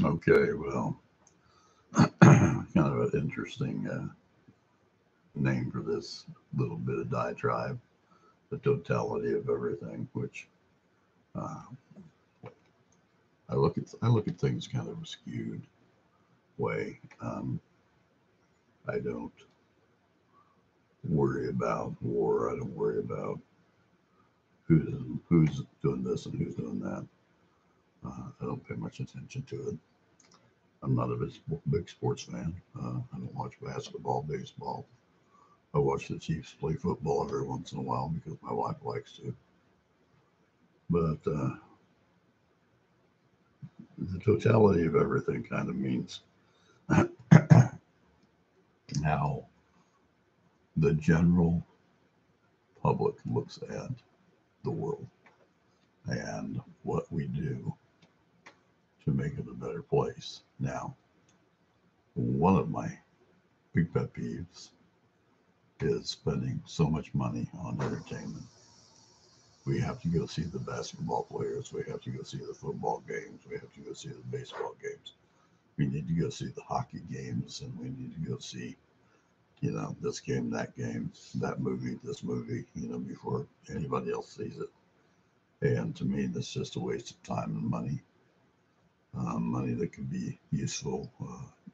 Okay, well, kind of an interesting name for this little bit of diatribe, the totality of everything, which uh, I look at things kind of a skewed way. I don't worry about war. I don't worry about who's doing this and who's doing that. I don't pay much attention to it. I'm not a big sports fan. I don't watch basketball, baseball. I watch the Chiefs play football every once in a while because my wife likes to. But the totality of everything kind of means how the general public looks at the world and what we do to make it a better place. Now, one of my big pet peeves is spending so much money on entertainment. We have to go see the basketball players. We have to go see the football games. We have to go see the baseball games. We need to go see the hockey games, and we need to go see, this game, that movie, this movie, before anybody else sees it. And to me, that's just a waste of time and money. Money that could be useful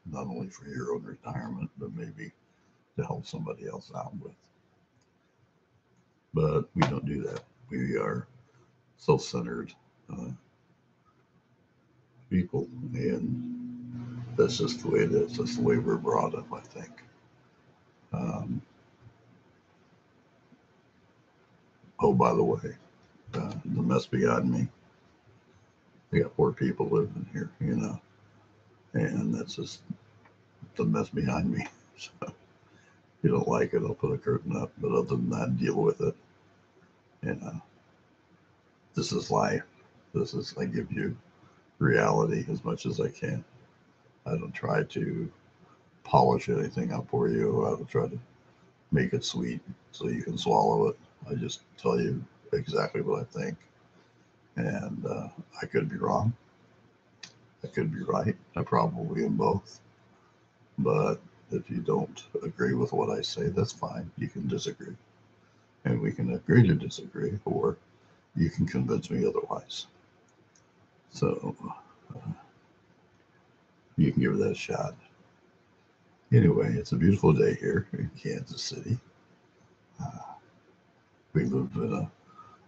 not only for your own retirement, but maybe to help somebody else out with. But we don't do that. We are self-centered uh, people, and that's just the way it is. That's the way we're brought up, I think. Um, oh, by the way, the mess behind me. I got poor people living here, and that's just the mess behind me. So if you don't like it, I'll put a curtain up. But other than that, deal with it. You know, this is life. I give you reality as much as I can. I don't try to polish anything up for you. I don't try to make it sweet so you can swallow it. I just tell you exactly what I think. And I could be wrong. I could be right. I probably am both. But if you don't agree with what I say, that's fine. You can disagree. And we can agree to disagree, or you can convince me otherwise. So you can give that a shot. Anyway, it's a beautiful day here in Kansas City. Uh, we live in a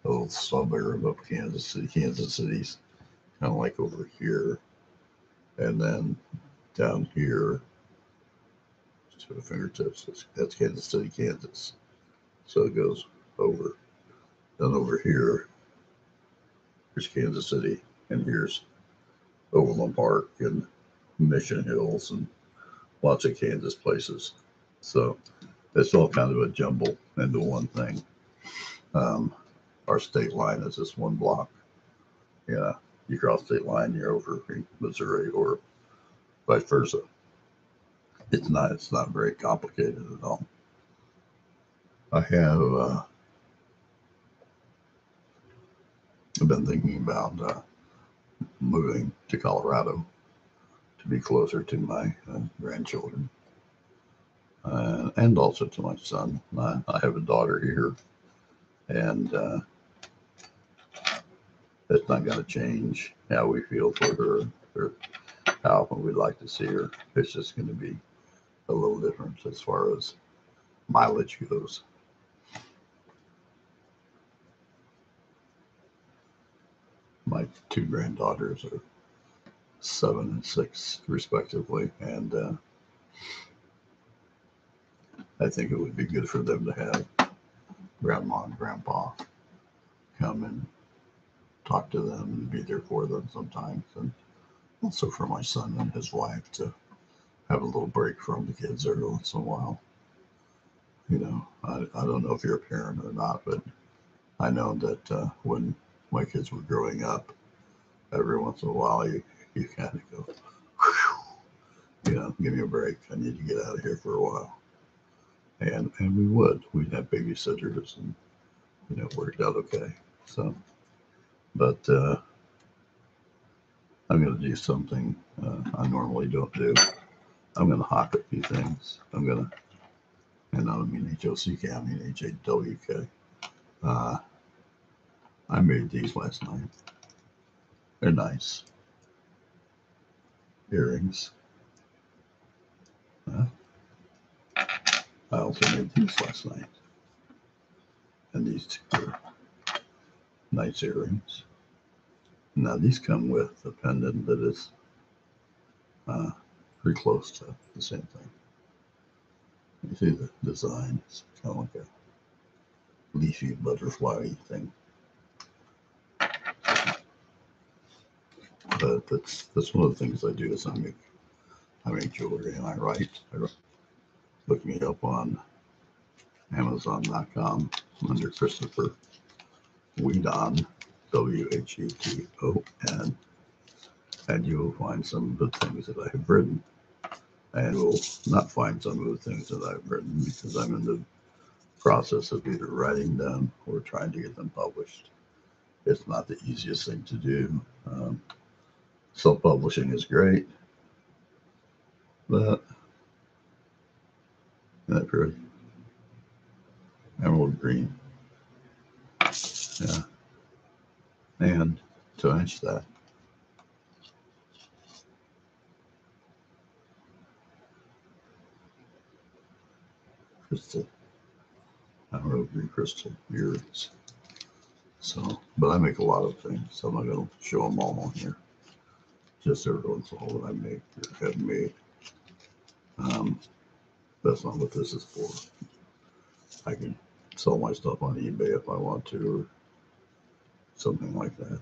little suburb of Kansas City. Kansas City's kind of like over here, and then down here to the fingertips. That's Kansas City, Kansas. So it goes over. Then over here, here's Kansas City, and here's Overland Park and Mission Hills and lots of Kansas places. So it's all kind of a jumble into one thing. Um, our state line is just one block. Yeah, you cross state line, you're over in Missouri, or vice versa. It's not very complicated at all. I have I've been thinking about moving to Colorado to be closer to my grandchildren and also to my son. I have a daughter here, and it's not going to change how we feel for her or how often we'd like to see her. It's just going to be a little different as far as mileage goes. My two granddaughters are 7 and 6, respectively, and I think it would be good for them to have grandma and grandpa come and talk to them and be there for them sometimes, and also for my son and his wife to have a little break from the kids every once in a while. I don't know if you're a parent or not, but I know that when my kids were growing up, every once in a while you kind of go, give me a break. I need to get out of here for a while. And we'd have babysitters, and it worked out okay. So, but I'm going to do something I normally don't do. I'm going to hawk a few things. I'm going to, and I don't mean HOCK, I mean HAWK. Uh, I made these last night. They're nice earrings. I also made these last night. And these two are nice earrings. Now these come with a pendant that is pretty close to the same thing. You see the design? It's kind of like a leafy butterfly thing. But that's one of the things I do is I make jewelry and I write. Look me up on Amazon.com under Christopher Wheaton, Wheaton, and you will find some of the things that I have written. And will not find some of the things that I've written because I'm in the process of either writing them or trying to get them published. It's not the easiest thing to do. Self-publishing is great, but isn't that pretty? Emerald green. Yeah. And to match that, crystal, emerald green crystal earrings. So, but I make a lot of things, so I'm not going to show them all on here. Just every once in a while that I make or have made. That's not what this is for. I can sell my stuff on eBay if I want to, or something like that.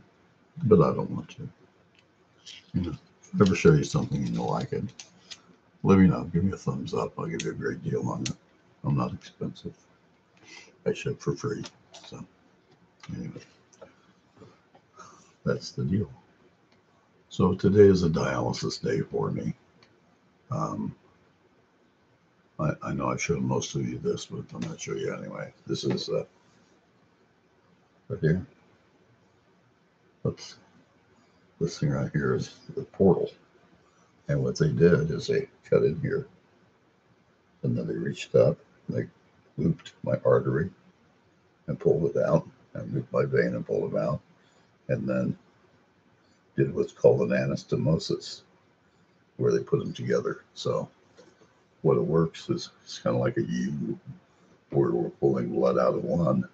But I don't want to. You know, if I ever show you something and you like it, let me know. Give me a thumbs up. I'll give you a great deal on it. I'm not expensive. I ship for free. So anyway, that's the deal. So today is a dialysis day for me. Um, I know I've shown most of you this, but I'm going to show you anyway. This is right here. Oops. This thing right here is the portal. And what they did is they cut in here and then they reached up, they looped my artery and pulled it out, and looped my vein and pulled it out, and then did what's called an anastomosis, where they put them together. So what it works is it's kind of like a U, where we're pulling blood out of one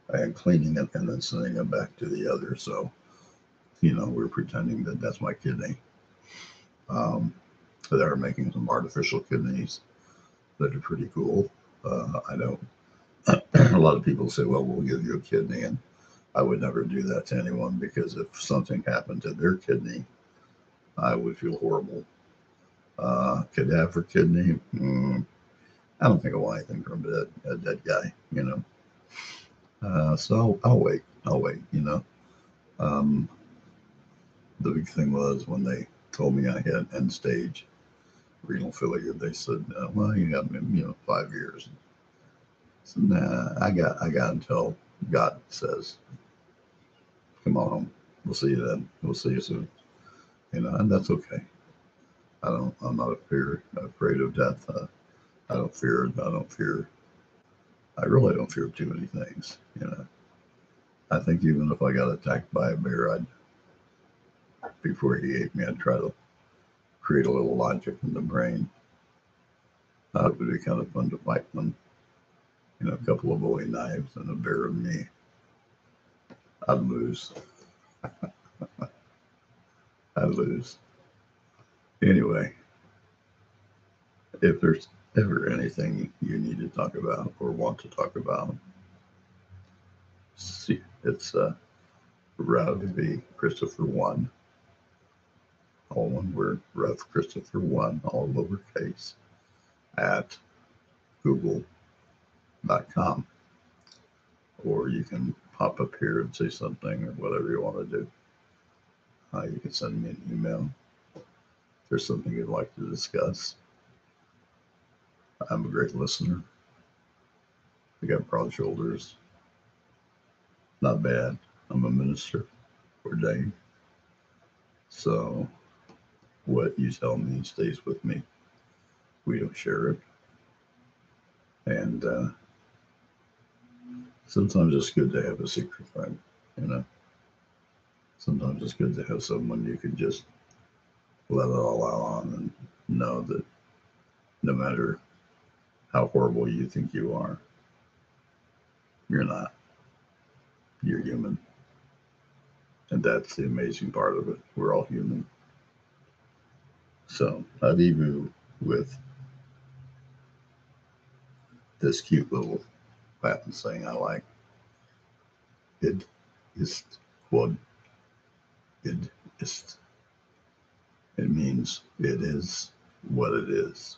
and cleaning it and then sending it back to the other. So, we're pretending that that's my kidney. They're making some artificial kidneys that are pretty cool. I know a lot of people say, well, we'll give you a kidney. And I would never do that to anyone, because if something happened to their kidney, I would feel horrible. Cadaver kidney, I don't think I want anything from a dead guy, So I'll wait. Um, the big thing was when they told me I had end stage renal failure, they said, well, you got 5 years. So, nah, I got until God says, come on home. We'll see you then. We'll see you soon. And that's okay. I'm not afraid of death. I don't fear. I really don't fear too many things. I think even if I got attacked by a bear, before he ate me, I'd try to create a little logic in the brain. It would be kind of fun to fight one. A couple of Bowie knives and a bear and me. I'd lose. I'd lose. Anyway, if there's ever anything you need to talk about or want to talk about, see, it's Rev Christopher 1, all one word, Rev Christopher 1, all lowercase, at google.com. Or you can pop up here and say something or whatever you want to do. You can send me an email if there's something you'd like to discuss. I'm a great listener. I got broad shoulders. Not bad. I'm a minister ordained. So what you tell me stays with me. We don't share it. And sometimes it's good to have a secret friend, you know. Sometimes it's good to have someone you can just let it all out on and know that no matter how horrible you think you are, you're not. You're human. And that's the amazing part of it. We're all human. So I leave you with this cute little Latin saying I like. Id ist quod id ist. It means it is what it is.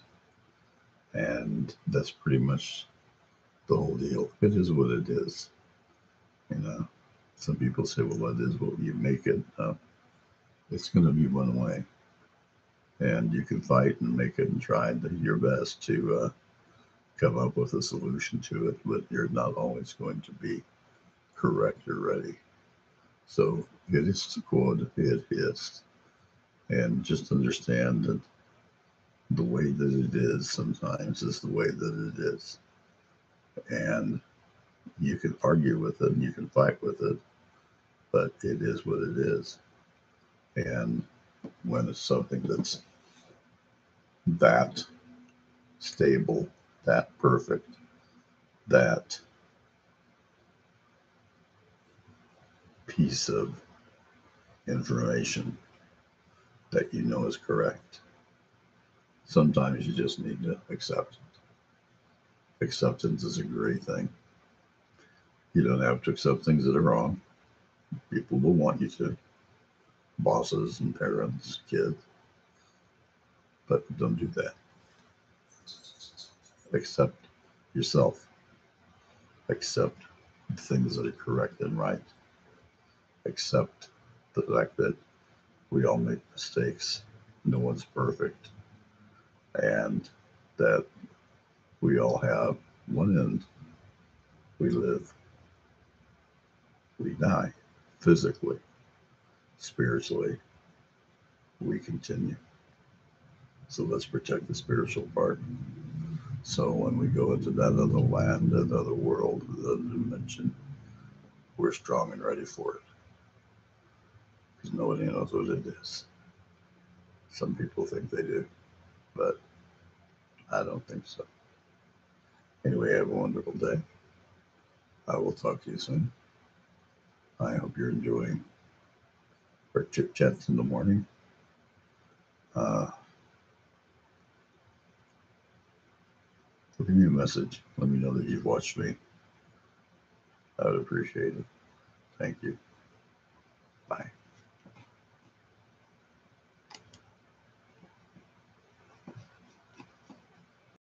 And that's pretty much the whole deal. It is what it is. You know, some people say, well, that is what you make it. It's going to be one way. And you can fight and make it and try your best to come up with a solution to it, but you're not always going to be correct or ready. So it is quod it is. And just understand that the way that it is sometimes is the way that it is. And you can argue with it and you can fight with it, but it is what it is. And when it's something that's that stable, that perfect, that piece of information that you know is correct, sometimes you just need to accept it. Acceptance is a great thing. You don't have to accept things that are wrong. People will want you to, bosses and parents, kids, but don't do that. Accept yourself. Accept things that are correct and right. Accept the fact that we all make mistakes. No one's perfect. And that we all have one end. We live, we die physically, spiritually, we continue. So let's protect the spiritual part. So when we go into that other land, that other world, that other dimension, we're strong and ready for it. Because nobody knows what it is. Some people think they do, but I don't think so. Anyway, have a wonderful day. I will talk to you soon. I hope you're enjoying our chit chats in the morning. Leave me a message. Let me know that you've watched me. I would appreciate it. Thank you. Bye.